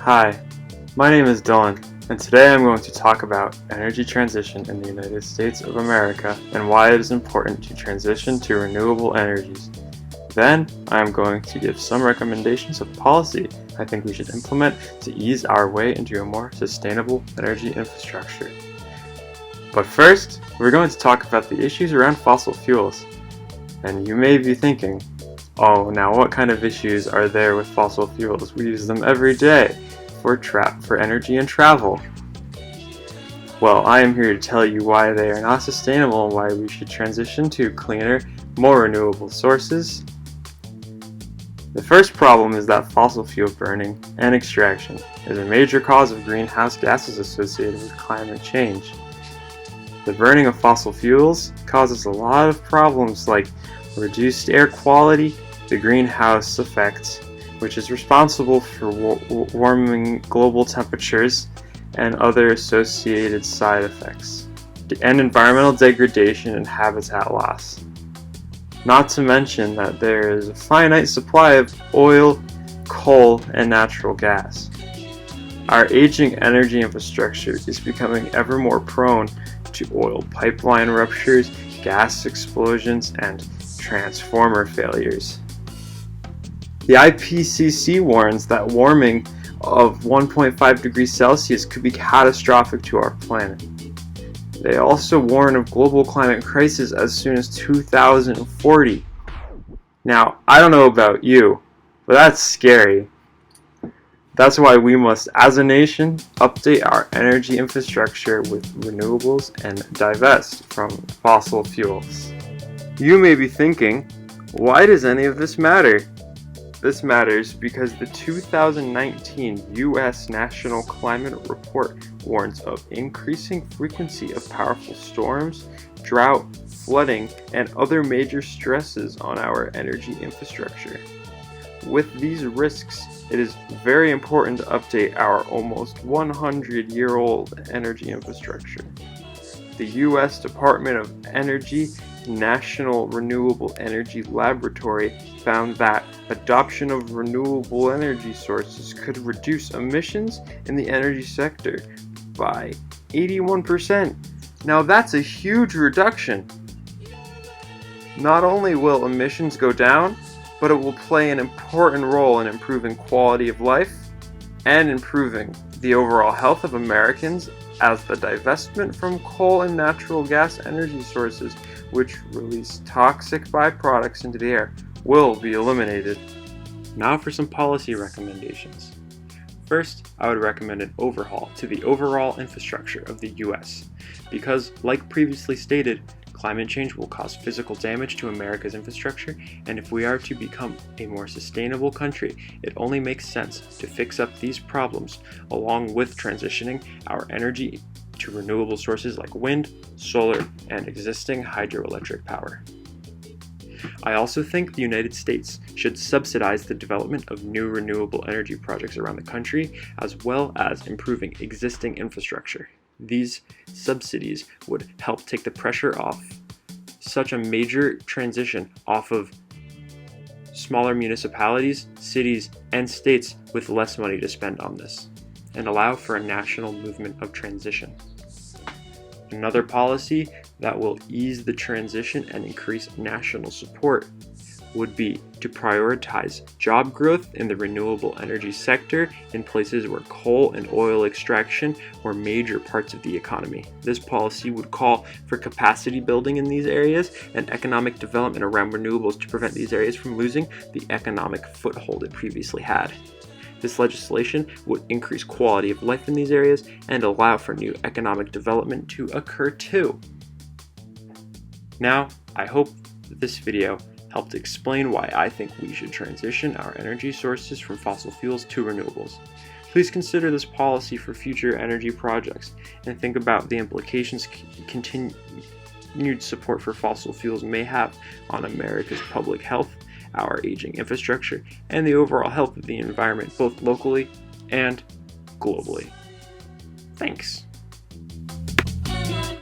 Hi, my name is Dylan, and today I'm going to talk about energy transition in the United States of America and why it is important to transition to renewable energies. Then, I am going to give some recommendations of policy I think we should implement to ease our way into a more sustainable energy infrastructure. But first, we're going to talk about the issues around fossil fuels. And you may be thinking, oh, now what kind of issues are there with fossil fuels? We use them every day for energy and travel. Well, I am here to tell you why they are not sustainable and why we should transition to cleaner, more renewable sources. The first problem is that fossil fuel burning and extraction is a major cause of greenhouse gases associated with climate change. The burning of fossil fuels causes a lot of problems like reduced air quality, the greenhouse effect, which is responsible for warming global temperatures and other associated side effects, and environmental degradation and habitat loss. Not to mention that there is a finite supply of oil, coal, and natural gas. Our aging energy infrastructure is becoming ever more prone to oil pipeline ruptures, gas explosions, and transformer failures. The IPCC warns that warming of 1.5 degrees Celsius could be catastrophic to our planet. They also warn of global climate crisis as soon as 2040. Now, I don't know about you, but that's scary. That's why we must, as a nation, update our energy infrastructure with renewables and divest from fossil fuels. You may be thinking, why does any of this matter? This matters because the 2019 U.S. National Climate Report warns of increasing frequency of powerful storms, drought, flooding, and other major stresses on our energy infrastructure. With these risks, it is very important to update our almost 100-year-old energy infrastructure. The U.S. Department of Energy National Renewable Energy Laboratory found that adoption of renewable energy sources could reduce emissions in the energy sector by 81%. Now that's a huge reduction. Not only will emissions go down, but it will play an important role in improving quality of life and improving the overall health of Americans, as the divestment from coal and natural gas energy sources, which release toxic byproducts into the air, will be eliminated. Now for some policy recommendations. First, I would recommend an overhaul to the overall infrastructure of the US, because, like previously stated, climate change will cause physical damage to America's infrastructure, and if we are to become a more sustainable country, it only makes sense to fix up these problems along with transitioning our energy to renewable sources like wind, solar, and existing hydroelectric power. I also think the United States should subsidize the development of new renewable energy projects around the country, as well as improving existing infrastructure. These subsidies would help take the pressure off such a major transition off of smaller municipalities, cities, and states with less money to spend on this, and allow for a national movement of transition. Another policy that will ease the transition and increase national support would be to prioritize job growth in the renewable energy sector in places where coal and oil extraction were major parts of the economy. This policy would call for capacity building in these areas and economic development around renewables to prevent these areas from losing the economic foothold it previously had. This legislation would increase quality of life in these areas and allow for new economic development to occur too. Now, I hope that this video helped explain why I think we should transition our energy sources from fossil fuels to renewables. Please consider this policy for future energy projects and think about the implications continued support for fossil fuels may have on America's public health, our aging infrastructure, and the overall health of the environment, both locally and globally. Thanks.